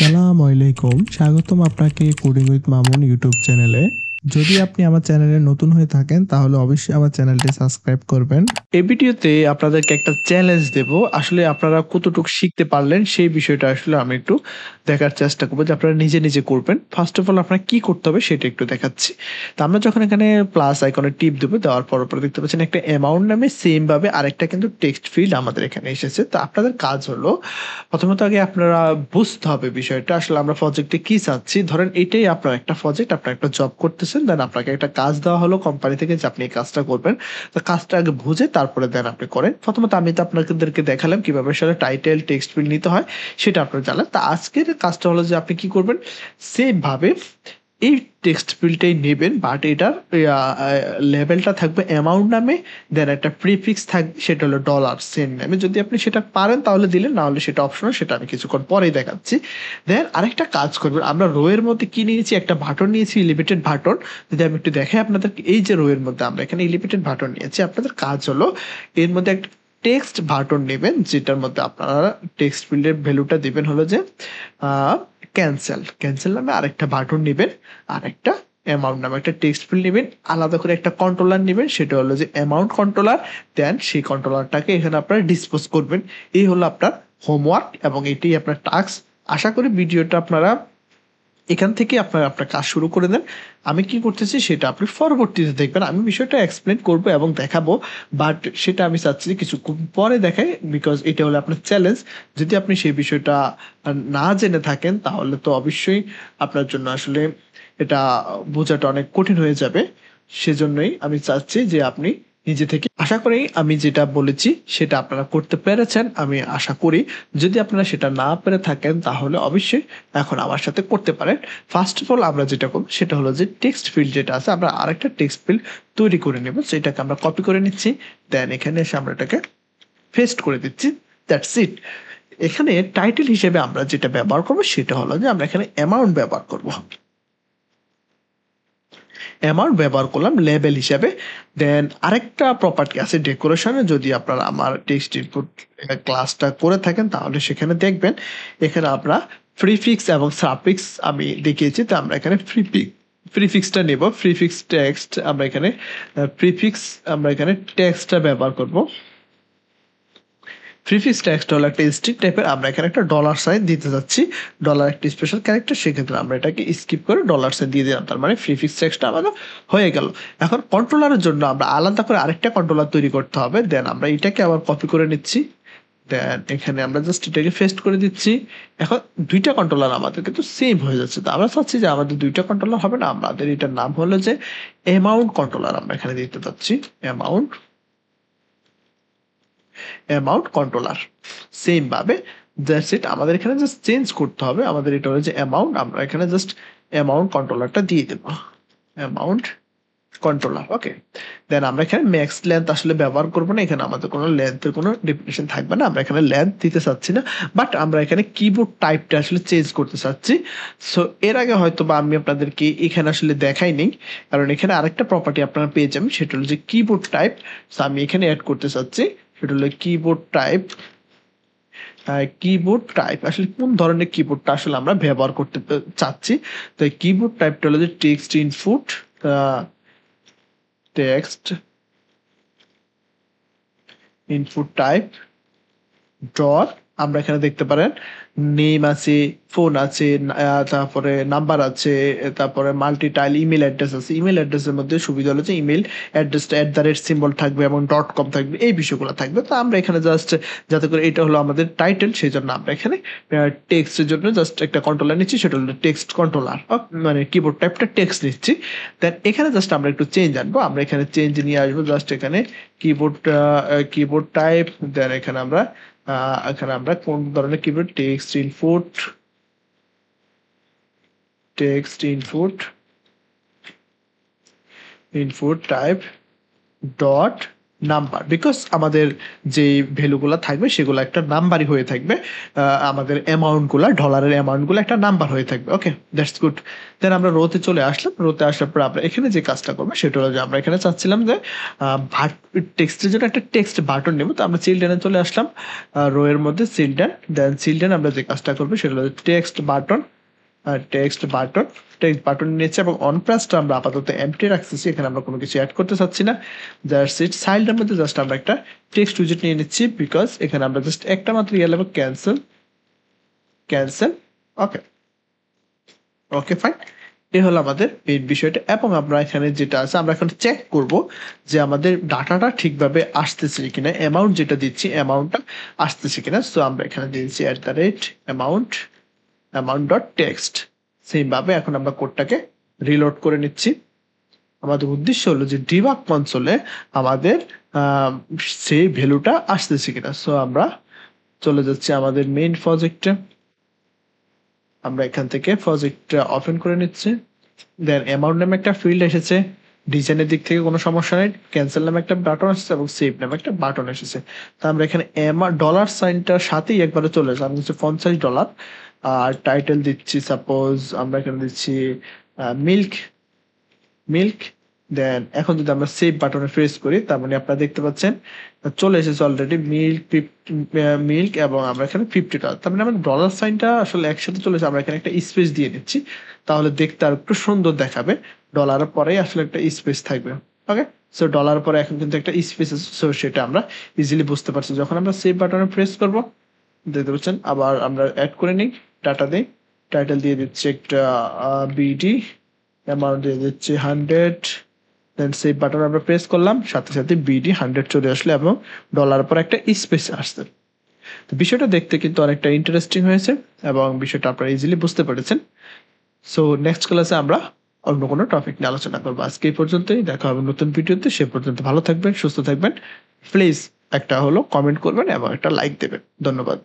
আসসালামু আলাইকুম, স্বাগতম আপনাকে কোডিং উইথ মামুন ইউটিউব চ্যানেলে। যদি আপনি আমার চ্যানেলে নতুন হয়ে থাকেন তাহলে অবশ্যই আমার চ্যানেলটি সাবস্ক্রাইব করবেন। এই ভিডিওতে আপনাদেরকে একটা চ্যালেঞ্জ দেব। আসলে আপনারা কতটুকু শিখতে পারলেন সেই বিষয়টা আসলে আমি একটু দেখার চেষ্টা করব যে আপনারা নিজে নিজে করবেন। ফার্স্ট অফ অল আপনার কি করতে হবে সেটা একটু দেখাচ্ছি। তো আমরা যখন এখানে প্লাস আইকনে টিপ দেবো, দেওয়ার পর দেখতে পাচ্ছেন একটা অ্যামাউন্ট নামে সেম ভাবে আরেকটা কিন্তু টেক্সট ফিল্ড আমাদের এখানে এসেছে। তো আপনাদের কাজ হলো প্রথমত আগে আপনারা বুঝতে হবে বিষয়টা আসলে আমরা প্রজেক্টে কি চাচ্ছি। ধরেন এটাই আপনার একটা প্রজেক্ট, আপনার একটা জব করতেছেন, দেন আপনাকে একটা কাজ দেওয়া হলো কোম্পানি থেকে যে আপনি এই কাজটা করবেন। তো কাজটা আগে বুঝে তারপরে দেন আপনি করেন। প্রথমত আমি তো আপনাদেরকে দেখালাম কিভাবে আসলে টাইটেল টেক্সট ফিল্ড নিতে হয়, সেটা আপনারা জানলেন। তা আজকের কাজটা হলো যে আপনি কি করবেন, সেম ভাবে এই টেক্সট ফিল্ডটাই নেবেন, বাট এটার লেভেলটা থাকবে অ্যামাউন্ট নামে, দেন একটা প্রিফিক্স থাকবে সেটা হলো ডলার সেন্ট নামে। যদি আপনি সেটা পারেন তাহলে দিলেন, না হলে সেটা অপশনাল, সেটা আমি কিছুক্ষণ পরেই দেখাচ্ছি। দেন আরেকটা কাজ করবেন, আমরা রো এর মধ্যে কি নিয়েছি, একটা বাটন নিয়েছি, এলিভেটেড বাটন। যদি আমি একটু দেখাই আপনাদের, এই যে রো এর মধ্যে আমরা এখানে এলিভেটেড বাটন নিয়েছি, আপনাদের কাজ হলো এর মধ্যে একটা টেক্সট বাটন নেবেন, যেটার মধ্যে আপনারা টেক্সট ফিল্ডের ভ্যালুটা দিবেন হলো যে ক্যান্সেল। ক্যান্সেল নামে আরেকটা বাটন নেবেন, আরেকটা অ্যামাউন্ট নামে একটা টেক্সট ফিল্ড নেবেন, আলাদা করে একটা কন্ট্রোলার নেবেন, সেটা হলো যে অ্যামাউন্ট কন্ট্রোলার। দেন সেই কন্ট্রোলারটাকে এখানে আপনারা ডিসপোজ করবেন। এই হলো আপনার হোমওয়ার্ক এবং এটাই আপনার টাস্ক। আশা করি ভিডিওটা আপনারা এখান থেকে আপনারা আপনার কাজ শুরু করে দেন। আমি কি করতেছি সেটা আপনি পরবর্তীতে দেখবেন। আমি বিষয়টা এক্সপ্লেন করব এবং দেখাবো, বাট সেটা আমি চাচ্ছি যে কিছুক্ষণ পরে দেখাই, বিকজ এটা হলো আপনার চ্যালেঞ্জ। যদি আপনি সেই বিষয়টা না জেনে থাকেন তাহলে তো অবশ্যই আপনার জন্য আসলে এটা বোঝাটা অনেক কঠিন হয়ে যাবে। সেজন্যই আমি চাচ্ছি যে আপনি নিজে থেকে, আশা করি আমি যেটা বলেছি সেটা আপনারা করতে পেরেছেন, আমি আশা করি। যদি আপনারা সেটা না পেরে থাকেন তাহলে অবশ্যই এখন আমার সাথে করতে পারেন। ফার্স্ট অফ অল আমরা যেটা করবো সেটা হলো যে টেক্সট ফিল্ড যেটা আছে, আমরা আরেকটা টেক্সট ফিল্ড তৈরি করে নেব, সেটাকে আমরা কপি করে নিচ্ছি। দেন এখানে এসে আমরা এটাকে পেস্ট করে দিচ্ছি। That's it. এখানে টাইটেল হিসেবে আমরা যেটা ব্যবহার করবো সেটা হলো যে আমরা এখানে অ্যামাউন্ট ব্যবহার করবো। অ্যামাউন্ট ব্যবহার করলাম লেবেল হিসেবে। দেন আরেকটা প্রপার্টি আছে ডেকোরেশনে, যদি আপনারা আমার টেক্সট ইনপুট ক্লাসটা করে থাকেন তাহলে সেখানে দেখবেন এখানে আমরা প্রিফিক্স এবং সাফিক্স আমি দেখিয়েছি। তো আমরা এখানে প্রিফিক্সটা নেব, প্রিফিক্স টেক্সট আমরা এখানে প্রিফিক্স আমরা এখানে টেক্সটটা ব্যবহার করব। প্রিফিক্স টেক্সট হলো একটা স্ট্রিং টাইপের, আমরা এখানে একটা ডলার সাইন দিতে যাচ্ছি, ডলার একটা স্পেশাল ক্যারেক্টার, সেক্ষেত্রে আমরা এটাকে স্কিপ করে ডলার সাইন দিয়ে দিলাম, তার মানে প্রিফিক্স টেক্সটটা আমাদের হয়ে গেল। এখন কন্ট্রোলারের জন্য আমরা আলাদা করে আরেকটা কন্ট্রোলার তৈরি করতে হবে। দেন আমরা এটাকে আবার কপি করে নিচ্ছি, দেন এখানে আমরা জাস্ট এটাকে পেস্ট করে দিচ্ছি। এখন দুইটা কন্ট্রোলার আমাদের কিন্তু সেম হয়ে যাচ্ছে। তো আমরা চাচ্ছি যে আমাদের দুইটা কন্ট্রোলার হবে না, আমাদের এটার নাম হলো যে অ্যামাউন্ট কন্ট্রোলার। আমরা এখানে দিতে যাচ্ছি অ্যামাউন্ট অ্যামাউন্ট কন্ট্রোলার। সেম ভাবে দ্যাটস ইট, আমাদের এখানে জাস্ট চেঞ্জ করতে হবে। আমাদের এটা হলো যে অ্যামাউন্ট, আমরা এখানে জাস্ট অ্যামাউন্ট কন্ট্রোলারটা দিয়ে দেব, অ্যামাউন্ট কন্ট্রোলার। ওকে। দেন আমরা এখানে ম্যাক্স লেন্থ আসলে ব্যবহার করবো না, এখানে আমাদের কোনো লেন্থের কোনো ডেফিনেশন থাকবে না, আমরা এখানে লেন্থ দিতে চাচ্ছি না, বাট আমরা এখানে কিবোর্ড টাইপটা আসলে চেঞ্জ করতে চাচ্ছি। সো এর আগে হয়তো বা আমি আপনাদেরকে এখানে আসলে দেখাইনি, কারণ এখানে আরেকটা প্রপার্টি আপনারা পেয়ে যাবেন, সেটা হলো যে কিবোর্ড টাইপ। সো আমি এখানে অ্যাড করতে চাচ্ছি, সেটা হলো কিবোর্ড টাইপ। কিবোর্ড টাইপ আসলে কোন ধরনের কিবোর্ডটা আসলে আমরা ব্যবহার করতে চাচ্ছি। তো কিবোর্ড টাইপটা হলো যে text input, text input type dot, আমরা এখানে দেখতে পারেন নেম আছে, ফোন আছে, তারপরে নাম্বার আছে, তারপরে মাল্টি টাইল ইমেল অ্যাড্রেস আছে। ইমেল অ্যাড্রেসের মধ্যে সুবিধা হলো যে ইমেল অ্যাড্রেসটা @ সিম্বল থাকবে এবং .com থাকবে, এই বিষয়গুলো থাকবে। তো আমরা এখানে জাস্ট যাতে করে এটা হলো আমাদের টাইটেল, সেই জন্য আমরা এখানে টেক্সটের জন্য জাস্ট একটা কন্ট্রোলার নিচ্ছি, সেটা হলো টেক্সট কন্ট্রোলার, মানে কিবোর্ড টাইপটা টেক্সট নিচ্ছি। দেন এখানে জাস্ট আমরা একটু চেঞ্জ আনবো, আমরা এখানে চেঞ্জ নিয়ে আসবো, জাস্ট এখানে কিবোর্ড টাইপ। দেন এখানে আমরা কোন ধরনের keyboard, text input type dot number, because আমাদের যে ভ্যালুগুলো থাকবে সেগুলো একটা নাম্বারই হয়ে থাকবে, আমাদের অ্যামাউন্টগুলো, ডলারের অ্যামাউন্টগুলো একটা নাম্বার হয়ে থাকবে। ওকে, দ্যাটস গুড। দেন আমরা রোতে চলে আসলাম। রোতে আসার পর আমরা এখানে যে কাজটা করবো সেটা হলো যে আমরা এখানে চাচ্ছিলাম যে টেক্সটের জন্য একটা টেক্সট বাটন নেব। তো আমরা চিলড্রেনে চলে আসলাম, রো এর মধ্যে চিলড্রেন। দেন চিলড্রেন আমরা যে কাজটা করবো সেটা হলো টেক্সট বাটন, টেক্সট বাটন নিয়েছে এবং অন প্রাইসটা আমরা আপাতত এমটি রাখতেছি, এখানে আমরা কোনো কিছু অ্যাড করতে চাচ্ছি না। জাস্ট ইট সাইডের মধ্যে জাস্ট আমরা একটা টেক্সট উইজেট নিয়ে নিচ্ছি, বিকজ এখানে আমরা জাস্ট একটা মাত্র ইয়ে নেব, ক্যান্সেল। ওকে, ওকে ফাইন। এই হলো আমাদের মেইন বিষয়টা। এবং আমরা এখানে যেটা আছে আমরা এখন চেক করব যে আমাদের ডাটাটা ঠিকভাবে আসতেছে কিনা, অ্যামাউন্ট যেটা দিচ্ছি অ্যামাউন্টটা আসতেছে কিনা। সো আমরা এখানে দিয়েছি অ্যামাউন্ট ডট টেক্সট। সেইভাবে এখন আমরা কোডটাকে রিলোড করে নিচ্ছি। আমাদের উদ্দেশ্য হলো যে ডিবাগ কনসোলে আমাদের সেই ভ্যালুটা আসতেছে কিনা। সো আমরা চলে যাচ্ছি আমাদের মেইন প্রজেক্টে। আমরা এখান থেকে প্রজেক্টটা ওপেন করে নিচ্ছি। দেন অ্যামাউন্ট নামে একটা ফিল্ড এসেছে, ডিজাইনের দিক থেকে কোনো সমস্যা নেই। ক্যান্সেল নামে একটা বাটন এসেছে এবং সেভ নামে একটা বাটন এসেছে। তো আমরা এখানে ডলার সাইনটার সাথেই একবারে চলে আসে। আমি হচ্ছে $50 আর টাইটেল দিচ্ছি, সাপোজ আমরা এখানে দিচ্ছি মিল্ক মিল্ক। দেন এখন যদি আমরা সেভ বাটনে প্রেস করি তার মানে আপনারা দেখতে পাচ্ছেন চলে এসেছে অলরেডি মিল্ক এবং আমরা এখানে $50। তার মানে আমাদের ডলার সাইনটা আসলে একসাথে চলে এসেছে। আমরা এখানে একটা স্পেস দিয়ে দিচ্ছি, তাহলে দেখতে আর একটু সুন্দর দেখাবে। ডলারের পরেই আসলে একটা স্পেস থাকবে। ওকে, সো ডলার পরে এখন কিন্তু একটা স্পেস আছে, সো সেটা আমরা ইজিলি বুঝতে পারছি। যখন আমরা সেভ বাটনে প্রেস করব দেখতে পাচ্ছেন, আবার আমরা অ্যাড করে নিই, ডাটা দিই, টাইটেল দিয়ে দিচ্ছি একটা বিডি, অ্যামাউন্ট দিয়ে দিচ্ছি 100। দেন সেভ বাটন আমরা প্রেস করলাম, সাথে সাথে বিডি 100 চলে আসলো এবং ডলার পর একটা স্পেস আসছে। তো বিষয়টা দেখতে কিন্তু অনেকটা ইন্টারেস্টিং হয়েছে এবং বিষয়টা আপনারা ইজিলি বুঝতে পেরেছেন। সো নেক্সট ক্লাসে আমরা অন্য কোনো টপিক নিয়ে আলোচনা করবো। আজকে এই পর্যন্তই, দেখা হবে নতুন ভিডিওতে। সে পর্যন্ত ভালো থাকবেন, সুস্থ থাকবেন। প্লিজ একটা হলো কমেন্ট করবেন এবং একটা লাইক দেবেন। ধন্যবাদ।